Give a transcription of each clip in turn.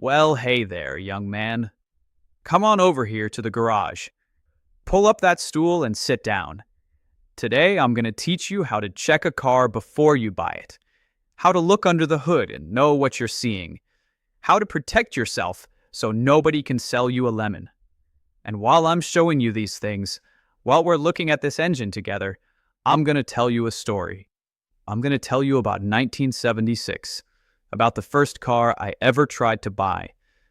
Well, hey there, young man. Come on over here to the garage. Pull up that stool and sit down. Today, I'm going to teach you how to check a car before you buy it, how to look under the hood and know what you're seeing, how to protect yourself so nobody can sell you a lemon. And while I'm showing you these things, while we're looking at this engine together, I'm going to tell you a story. I'm going to tell you about 1976, about the first car I ever tried to buy,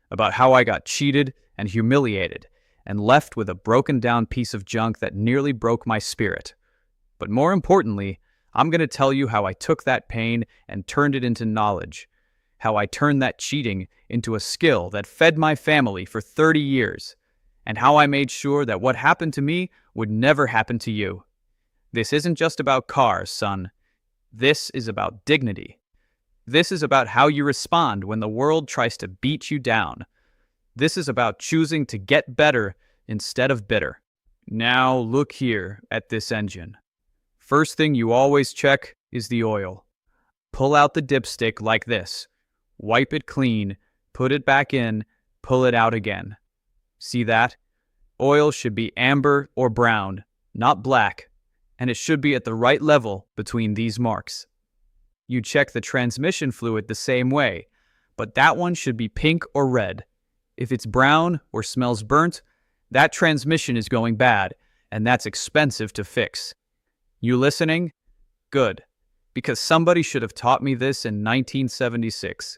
about how I got cheated and humiliated and left with a broken down piece of junk that nearly broke my spirit. But more importantly, I'm going to tell you how I took that pain and turned it into knowledge, how I turned that cheating into a skill that fed my family for 30 years, and how I made sure that what happened to me would never happen to you. This isn't just about cars, son. This is about dignity. This is about how you respond when the world tries to beat you down. This is about choosing to get better instead of bitter. Now look here at this engine. First thing you always check is the oil. Pull out the dipstick like this. Wipe it clean, put it back in, pull it out again. See that? Oil should be amber or brown, not black, and it should be at the right level between these marks. You check the transmission fluid the same way, but that one should be pink or red. If it's brown or smells burnt, that transmission is going bad, and that's expensive to fix. You listening? Good, because somebody should have taught me this in 1976.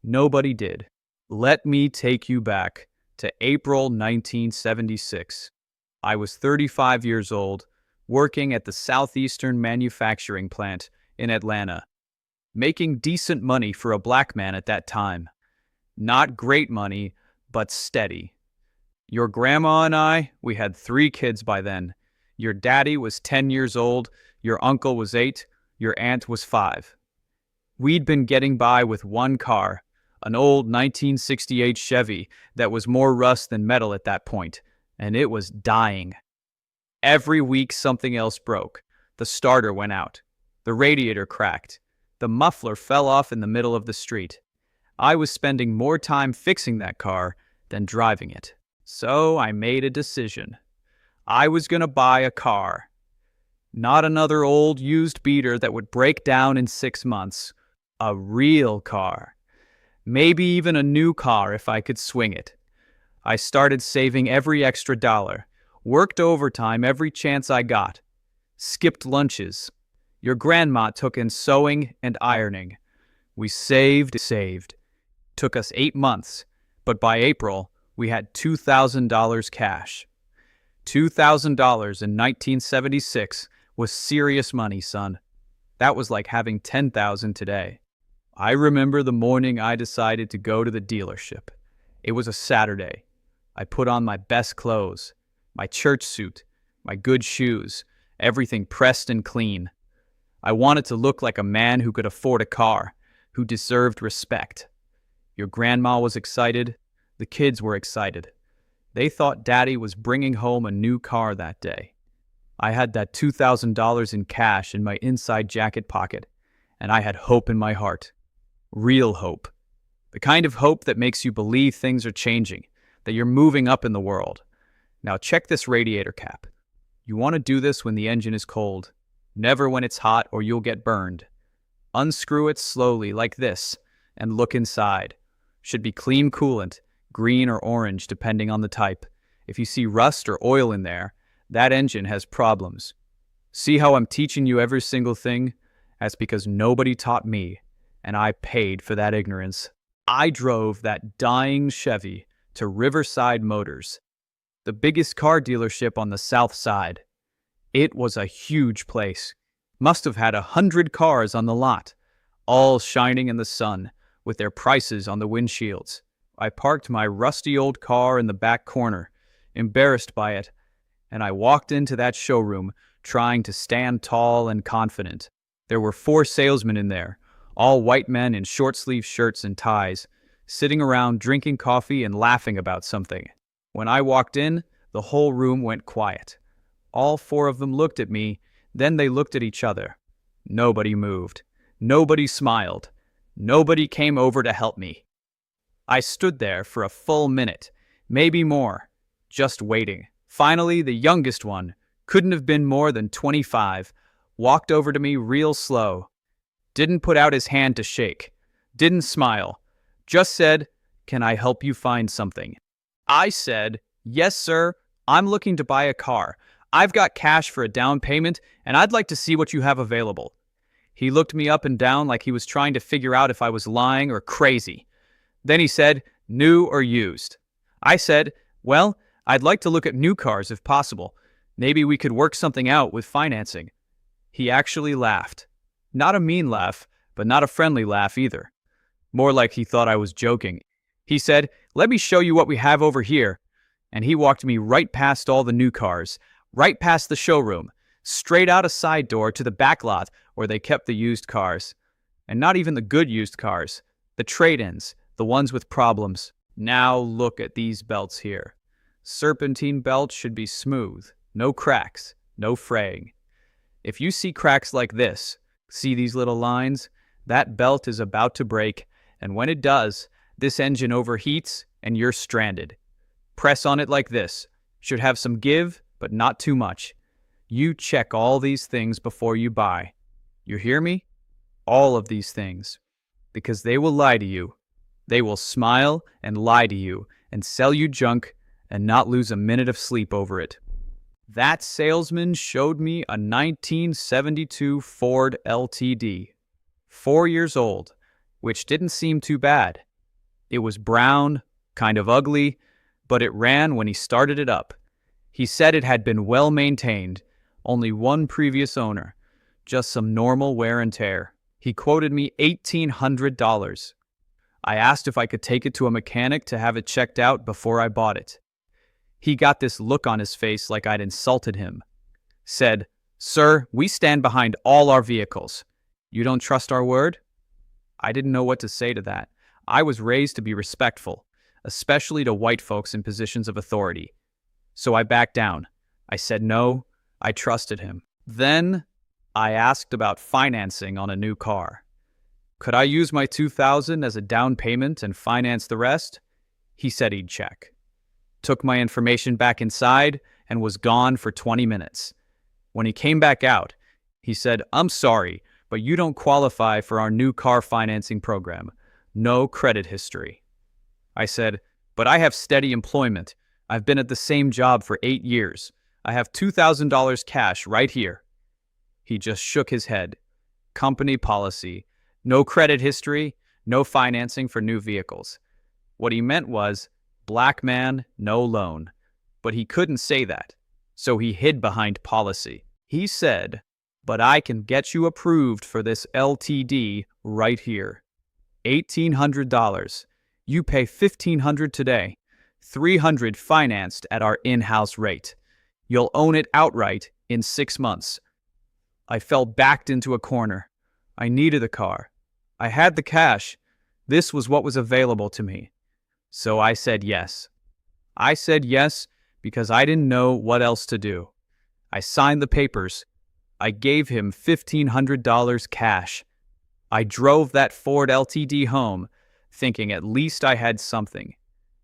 Nobody did. Let me take you back to April 1976. I was 35 years old, working at the Southeastern Manufacturing Plant in Atlanta, making decent money for a black man at that time. Not great money, but steady. Your grandma and I, we had 3 kids by then. Your daddy was 10 years old, your uncle was 8, your aunt was 5. We'd been getting by with one car, an old 1968 Chevy that was more rust than metal at that point, and it was dying. Every week something else broke. The starter went out. The radiator cracked. The muffler fell off in the middle of the street. I was spending more time fixing that car than driving it. So I made a decision. I was going to buy a car. Not another old used beater that would break down in 6 months. A real car. Maybe even a new car if I could swing it. I started saving every extra dollar, worked overtime every chance I got, skipped lunches. Your grandma took in sewing and ironing. We saved. Took us 8 months, but by April, we had $2,000 cash. $2,000 in 1976 was serious money, son. That was like having $10,000 today. I remember the morning I decided to go to the dealership. It was a Saturday. I put on my best clothes, my church suit, my good shoes, everything pressed and clean. I wanted to look like a man who could afford a car, who deserved respect. Your grandma was excited. The kids were excited. They thought Daddy was bringing home a new car that day. I had that $2,000 in cash in my inside jacket pocket, and I had hope in my heart. Real hope. The kind of hope that makes you believe things are changing, that you're moving up in the world. Now check this radiator cap. You want to do this when the engine is cold, never when it's hot or you'll get burned. Unscrew it slowly like this and look inside. Should be clean coolant, green or orange depending on the type. If you see rust or oil in there, that engine has problems. See how I'm teaching you every single thing? That's because nobody taught me, and I paid for that ignorance. I drove that dying Chevy to Riverside Motors, the biggest car dealership on the South Side. It was a huge place. Must have had 100 cars on the lot, all shining in the sun, with their prices on the windshields. I parked my rusty old car in the back corner, embarrassed by it, and I walked into that showroom trying to stand tall and confident. There were 4 salesmen in there, all white men in short-sleeve shirts and ties, sitting around drinking coffee and laughing about something. When I walked in, the whole room went quiet. All 4 of them looked at me, then they looked at each other. Nobody moved. Nobody smiled. Nobody came over to help me. I stood there for a full minute, maybe more, just waiting. Finally, the youngest one, couldn't have been more than 25, walked over to me real slow. Didn't put out his hand to shake. Didn't smile. Just said, "Can I help you find something?" I said, "Yes, sir. I'm looking to buy a car. I've got cash for a down payment, and I'd like to see what you have available." He looked me up and down like he was trying to figure out if I was lying or crazy. Then he said, "New or used?" I said, "Well, I'd like to look at new cars if possible. Maybe we could work something out with financing." He actually laughed. Not a mean laugh, but not a friendly laugh either. More like he thought I was joking. He said, "Let me show you what we have over here." And he walked me right past all the new cars, right past the showroom, straight out a side door to the back lot where they kept the used cars. And not even the good used cars, the trade-ins, the ones with problems. Now look at these belts here. Serpentine belts should be smooth, no cracks, no fraying. If you see cracks like this, see these little lines? That belt is about to break, and when it does, this engine overheats and you're stranded. Press on it like this. Should have some give, but not too much. You check all these things before you buy. You hear me? All of these things. Because they will lie to you. They will smile and lie to you and sell you junk and not lose a minute of sleep over it. That salesman showed me a 1972 Ford LTD, 4 years old, which didn't seem too bad. It was brown, kind of ugly, but it ran when he started it up. He said it had been well maintained, only one previous owner, just some normal wear and tear. He quoted me $1,800. I asked if I could take it to a mechanic to have it checked out before I bought it. He got this look on his face like I'd insulted him. Said, "Sir, we stand behind all our vehicles. You don't trust our word?" I didn't know what to say to that. I was raised to be respectful, especially to white folks in positions of authority. So I backed down. I said no, I trusted him. Then I asked about financing on a new car. Could I use my $2,000 as a down payment and finance the rest? He said he'd check. Took my information back inside and was gone for 20 minutes. When he came back out, he said, "I'm sorry, but you don't qualify for our new car financing program. No credit history." I said, "But I have steady employment. I've been at the same job for 8 years. I have $2,000 cash right here." He just shook his head. Company policy. No credit history, no financing for new vehicles. What he meant was, black man, no loan. But he couldn't say that, so he hid behind policy. He said, "But I can get you approved for this LTD right here. $1,800. You pay $1,500 today. $300 financed at our in-house rate. You'll own it outright in 6 months." I fell backed into a corner. I needed a car. I had the cash. This was what was available to me. So I said yes. I said yes because I didn't know what else to do. I signed the papers. I gave him $1,500 cash. I drove that Ford LTD home, thinking at least I had something.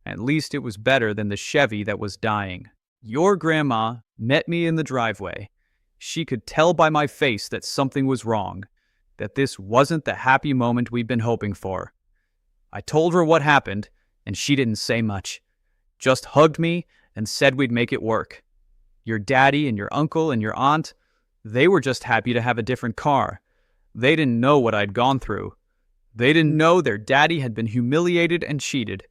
At least it was better than the Chevy that was dying. Your grandma met me in the driveway. She could tell by my face that something was wrong, that this wasn't the happy moment we'd been hoping for. I told her what happened, and she didn't say much. Just hugged me and said we'd make it work. Your daddy and your uncle and your aunt, they were just happy to have a different car. They didn't know what I'd gone through. They didn't know their daddy had been humiliated and cheated.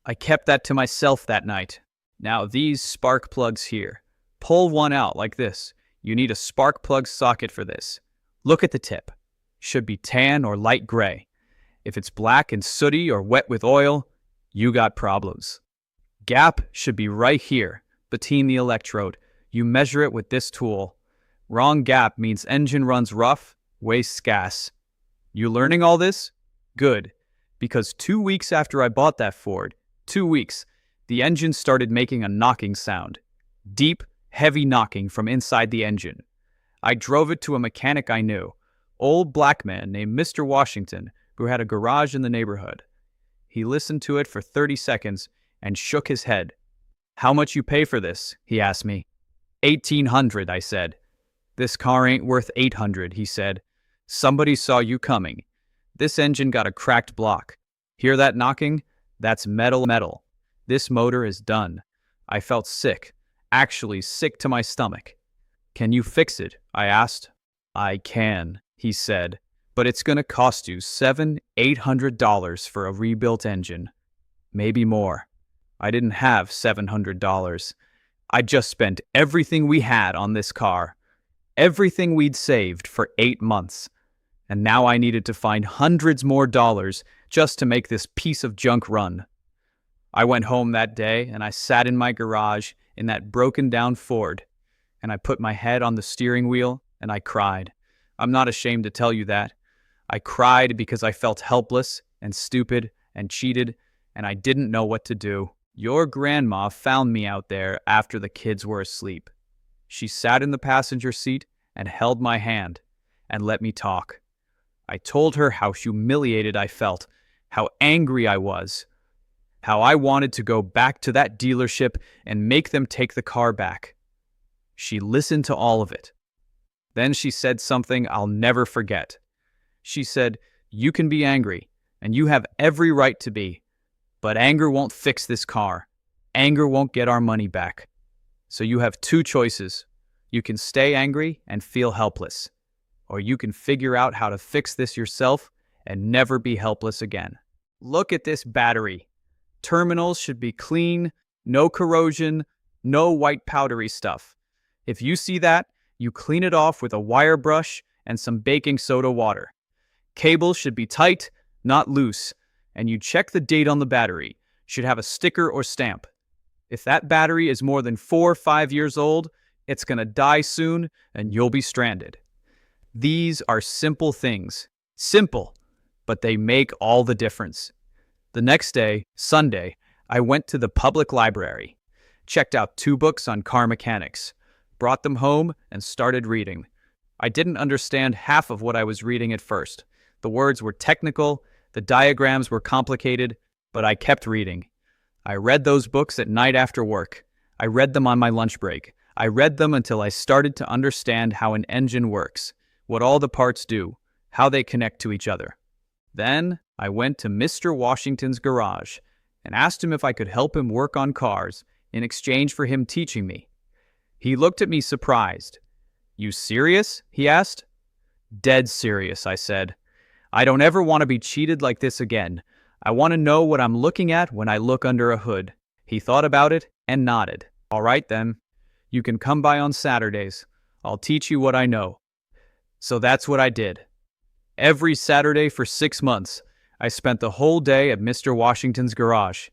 I kept that to myself that night. Now these spark plugs here. Pull one out like this. You need a spark plug socket for this. Look at the tip. Should be tan or light gray. If it's black and sooty or wet with oil, you got problems. Gap should be right here, between the electrode. You measure it with this tool. Wrong gap means engine runs rough, wastes gas. You learning all this? Good, because 2 weeks after I bought that Ford, 2 weeks, the engine started making a knocking sound. Deep, heavy knocking from inside the engine. I drove it to a mechanic I knew, old black man named Mr. Washington, who had a garage in the neighborhood. He listened to it for 30 seconds and shook his head. "How much you pay for this?" he asked me. $1,800, I said. "This car ain't worth $800, he said. "Somebody saw you coming. This engine got a cracked block. Hear that knocking? That's metal. This motor is done." I felt sick, actually sick to my stomach. "Can you fix it?" I asked. "I can," he said, "but it's gonna cost you $700-800 for a rebuilt engine. Maybe more." I didn't have $700. I just spent everything we had on this car, everything we'd saved for 8 months. And now I needed to find hundreds more dollars just to make this piece of junk run. I went home that day and I sat in my garage in that broken down Ford, and I put my head on the steering wheel and I cried. I'm not ashamed to tell you that. I cried because I felt helpless and stupid and cheated, and I didn't know what to do. Your grandma found me out there after the kids were asleep. She sat in the passenger seat and held my hand and let me talk. I told her how humiliated I felt, how angry I was, how I wanted to go back to that dealership and make them take the car back. She listened to all of it. Then she said something I'll never forget. She said, "You can be angry, and you have every right to be, but anger won't fix this car. Anger won't get our money back. So you have 2 choices. You can stay angry and feel helpless, or you can figure out how to fix this yourself and never be helpless again. Look at this battery. Terminals should be clean, no corrosion, no white powdery stuff. If you see that, you clean it off with a wire brush and some baking soda water. Cables should be tight, not loose, and you check the date on the battery. Should have a sticker or stamp. If that battery is more than 4 or 5 years old, it's going to die soon and you'll be stranded." These are simple things. Simple, but they make all the difference. The next day, Sunday, I went to the public library, checked out 2 books on car mechanics, brought them home, and started reading. I didn't understand half of what I was reading at first. The words were technical, the diagrams were complicated, but I kept reading. I read those books at night after work. I read them on my lunch break. I read them until I started to understand how an engine works, what all the parts do, how they connect to each other. Then I went to Mr. Washington's garage and asked him if I could help him work on cars in exchange for him teaching me. He looked at me surprised. "You serious?" he asked. "Dead serious," I said. "I don't ever want to be cheated like this again. I want to know what I'm looking at when I look under a hood." He thought about it and nodded. "All right then. You can come by on Saturdays. I'll teach you what I know." So that's what I did. Every Saturday for 6 months, I spent the whole day at Mr. Washington's garage.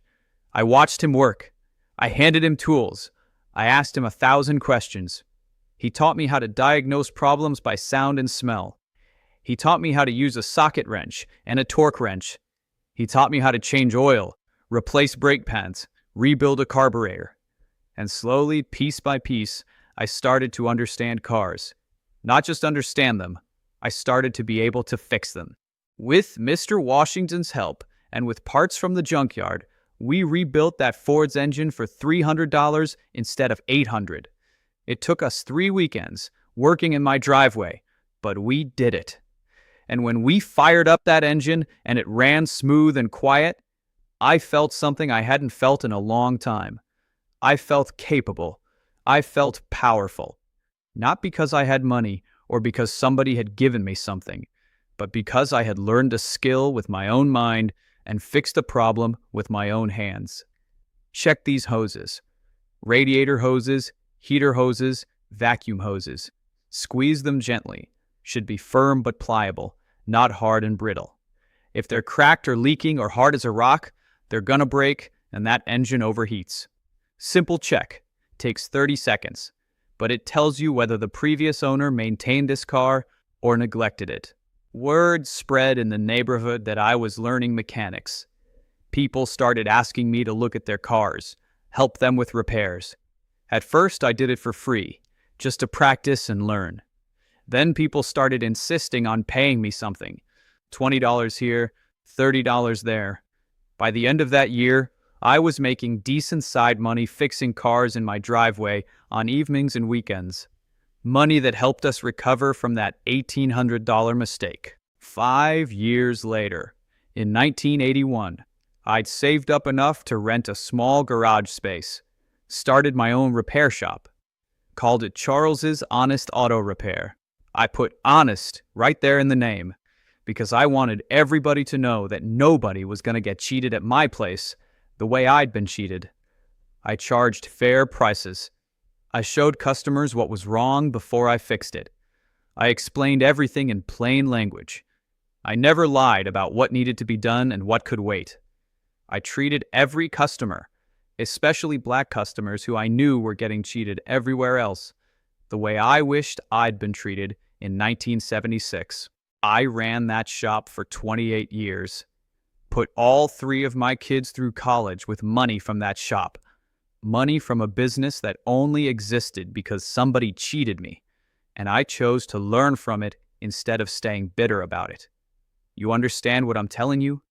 I watched him work. I handed him tools. I asked him 1,000 questions. He taught me how to diagnose problems by sound and smell. He taught me how to use a socket wrench and a torque wrench. He taught me how to change oil, replace brake pads, rebuild a carburetor. And slowly, piece by piece, I started to understand cars. Not just understand them, I started to be able to fix them. With Mr. Washington's help and with parts from the junkyard, we rebuilt that Ford's engine for $300 instead of $800. It took us 3 weekends working in my driveway, but we did it. And when we fired up that engine and it ran smooth and quiet, I felt something I hadn't felt in a long time. I felt capable. I felt powerful. Not because I had money or because somebody had given me something, but because I had learned a skill with my own mind and fixed a problem with my own hands. Check these hoses. Radiator hoses, heater hoses, vacuum hoses. Squeeze them gently. Should be firm but pliable, not hard and brittle. If they're cracked or leaking or hard as a rock, they're gonna break and that engine overheats. Simple check. Takes 30 seconds. But it tells you whether the previous owner maintained this car or neglected it. Word spread in the neighborhood that I was learning mechanics. People started asking me to look at their cars, help them with repairs. At first, I did it for free, just to practice and learn. Then people started insisting on paying me something. $20 here, $30 there. By the end of that year, I was making decent side money fixing cars in my driveway on evenings and weekends. Money that helped us recover from that $1,800 mistake. 5 years later, in 1981, I'd saved up enough to rent a small garage space, started my own repair shop, called it Charles's Honest Auto Repair. I put honest right there in the name because I wanted everybody to know that nobody was going to get cheated at my place the way I'd been cheated. I charged fair prices. I showed customers what was wrong before I fixed it. I explained everything in plain language. I never lied about what needed to be done and what could wait. I treated every customer, especially black customers who I knew were getting cheated everywhere else, the way I wished I'd been treated in 1976. I ran that shop for 28 years. Put all 3 of my kids through college with money from that shop. Money from a business that only existed because somebody cheated me, and I chose to learn from it instead of staying bitter about it. You understand what I'm telling you?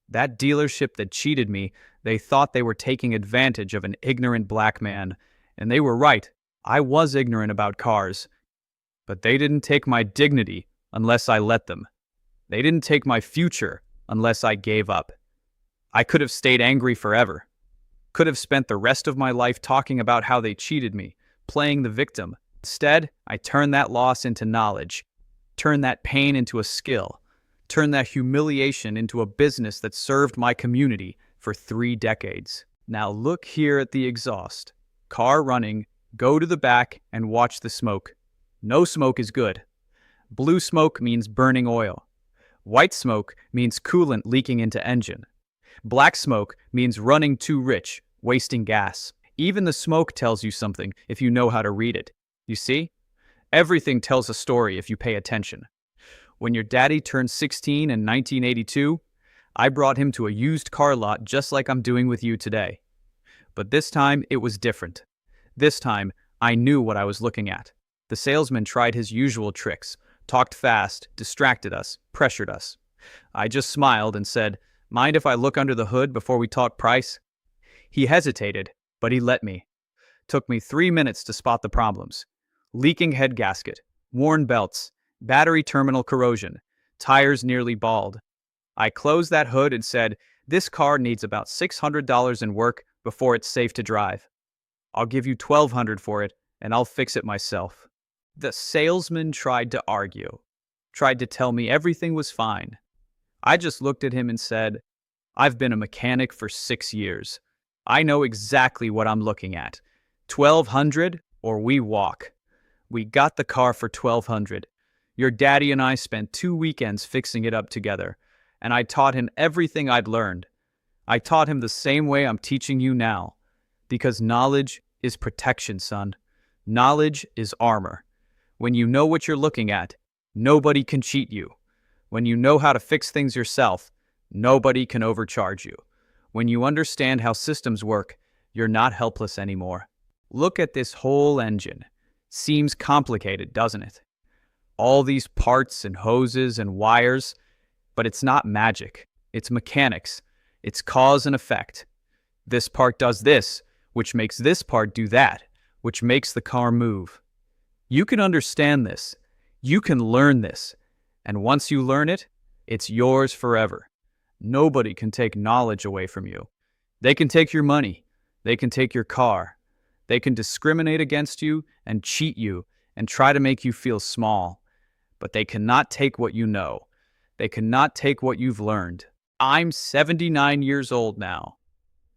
That dealership that cheated me, they thought they were taking advantage of an ignorant black man, and they were right. I was ignorant about cars. But they didn't take my dignity unless I let them. They didn't take my future unless I gave up. I could have stayed angry forever. Could have spent the rest of my life talking about how they cheated me, playing the victim. Instead, I turned that loss into knowledge, turned that pain into a skill, turned that humiliation into a business that served my community for 3 decades. Now look here at the exhaust. Car running, go to the back and watch the smoke. No smoke is good. Blue smoke means burning oil. White smoke means coolant leaking into engine. Black smoke means running too rich, wasting gas. Even the smoke tells you something if you know how to read it. You see? Everything tells a story if you pay attention. When your daddy turned 16 in 1982, I brought him to a used car lot just like I'm doing with you today. But this time, it was different. This time, I knew what I was looking at. The salesman tried his usual tricks, talked fast, distracted us, pressured us. I just smiled and said, "Mind if I look under the hood before we talk price?" He hesitated, but he let me. Took me 3 minutes to spot the problems. Leaking head gasket, worn belts, battery terminal corrosion, tires nearly bald. I closed that hood and said, "This car needs about $600 in work before it's safe to drive. I'll give you $1,200 for it, and I'll fix it myself." The salesman tried to argue, tried to tell me everything was fine. I just looked at him and said, "I've been a mechanic for 6 years. I know exactly what I'm looking at. $1,200 or we walk." We got the car for $1,200. Your daddy and I spent 2 weekends fixing it up together, and I taught him everything I'd learned. I taught him the same way I'm teaching you now, because knowledge is protection, son. Knowledge is armor. When you know what you're looking at, nobody can cheat you. When you know how to fix things yourself, nobody can overcharge you. When you understand how systems work, you're not helpless anymore. Look at this whole engine. Seems complicated, doesn't it? All these parts and hoses and wires, but it's not magic. It's mechanics. It's cause and effect. This part does this, which makes this part do that, which makes the car move. You can understand this. You can learn this. And once you learn it, it's yours forever. Nobody can take knowledge away from you. They can take your money. They can take your car. They can discriminate against you and cheat you and try to make you feel small. But they cannot take what you know. They cannot take what you've learned. I'm 79 years old now.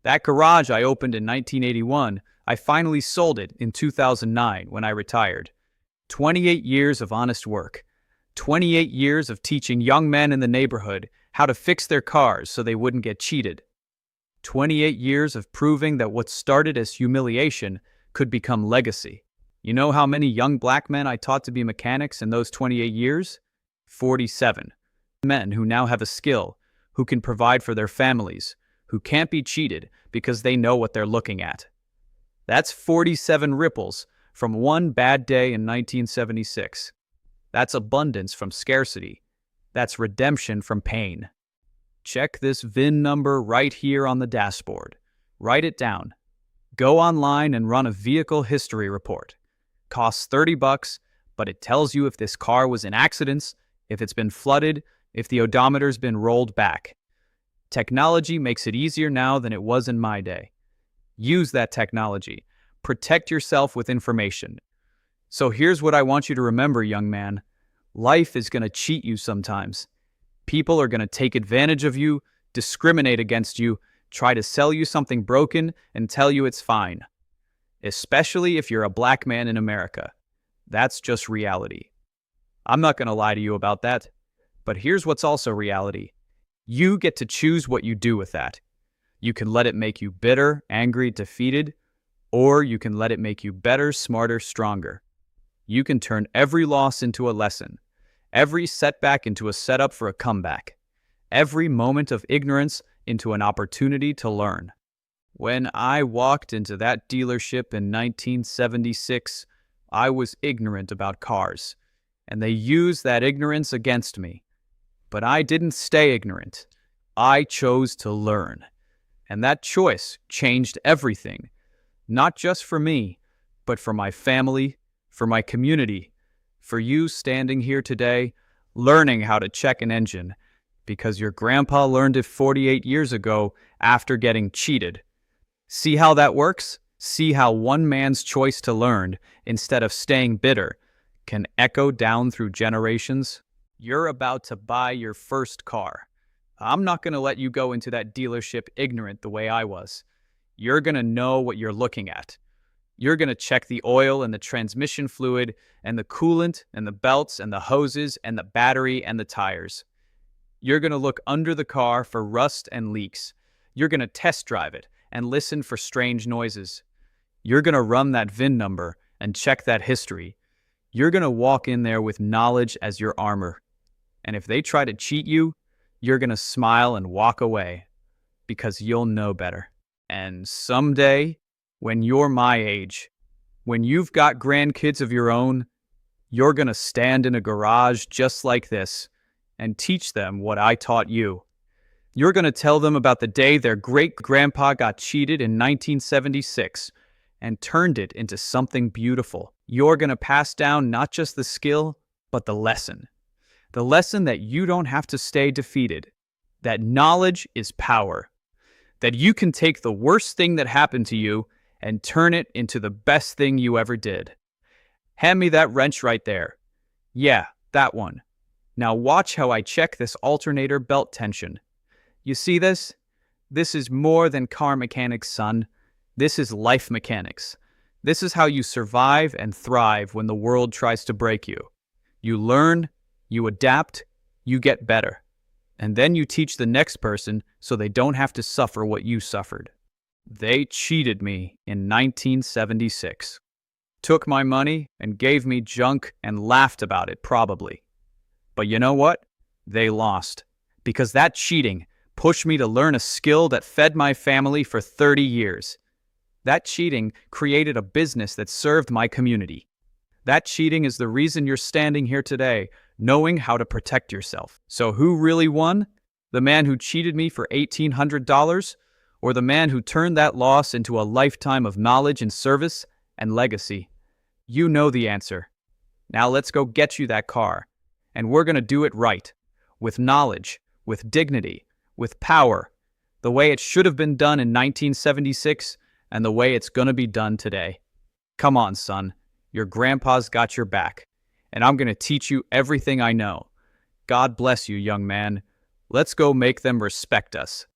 That garage I opened in 1981, I finally sold it in 2009 when I retired. 28 years of honest work. 28 years of teaching young men in the neighborhood how to fix their cars so they wouldn't get cheated. 28 years of proving that what started as humiliation could become legacy. You know how many young black men I taught to be mechanics in those 28 years? 47. Men who now have a skill, who can provide for their families, who can't be cheated because they know what they're looking at. That's 47 ripples from one bad day in 1976. That's abundance from scarcity. That's redemption from pain. Check this VIN number right here on the dashboard. Write it down. Go online and run a vehicle history report. Costs $30, but it tells you if this car was in accidents, if it's been flooded, if the odometer's been rolled back. Technology makes it easier now than it was in my day. Use that technology. Protect yourself with information. So here's what I want you to remember, young man. Life is going to cheat you sometimes. People are going to take advantage of you, discriminate against you, try to sell you something broken and tell you it's fine. Especially if you're a black man in America. That's just reality. I'm not going to lie to you about that. But here's what's also reality. You get to choose what you do with that. You can let it make you bitter, angry, defeated, or you can let it make you better, smarter, stronger. You can turn every loss into a lesson, every setback into a setup for a comeback, every moment of ignorance into an opportunity to learn. When I walked into that dealership in 1976, I was ignorant about cars, and they used that ignorance against me. But I didn't stay ignorant. I chose to learn. And that choice changed everything, not just for me, but for my family, for my community, for you standing here today, learning how to check an engine, because your grandpa learned it 48 years ago after getting cheated. See how that works? See how one man's choice to learn, instead of staying bitter, can echo down through generations? You're about to buy your first car. I'm not going to let you go into that dealership ignorant the way I was. You're going to know what you're looking at. You're going to check the oil and the transmission fluid and the coolant and the belts and the hoses and the battery and the tires. You're going to look under the car for rust and leaks. You're going to test drive it and listen for strange noises. You're going to run that VIN number and check that history. You're going to walk in there with knowledge as your armor. And if they try to cheat you, you're going to smile and walk away because you'll know better. And someday, when you're my age, when you've got grandkids of your own, you're going to stand in a garage just like this and teach them what I taught you. You're going to tell them about the day their great-grandpa got cheated in 1976 and turned it into something beautiful. You're going to pass down not just the skill, but the lesson. The lesson that you don't have to stay defeated, that knowledge is power, that you can take the worst thing that happened to you and turn it into the best thing you ever did. Hand me that wrench right there. Yeah, that one. Now watch how I check this alternator belt tension. You see this? This is more than car mechanics, son. This is life mechanics. This is how you survive and thrive when the world tries to break you. You learn, you adapt, you get better. And then you teach the next person so they don't have to suffer what you suffered. They cheated me in 1976. Took my money and gave me junk and laughed about it, probably. But you know what? They lost. Because that cheating pushed me to learn a skill that fed my family for 30 years. That cheating created a business that served my community. That cheating is the reason you're standing here today, knowing how to protect yourself. So who really won? The man who cheated me for $1,800? Or the man who turned that loss into a lifetime of knowledge and service and legacy? You know the answer. Now let's go get you that car. And we're going to do it right. With knowledge, with dignity, with power. The way it should have been done in 1976 and the way it's going to be done today. Come on, son. Your grandpa's got your back. And I'm going to teach you everything I know. God bless you, young man. Let's go make them respect us.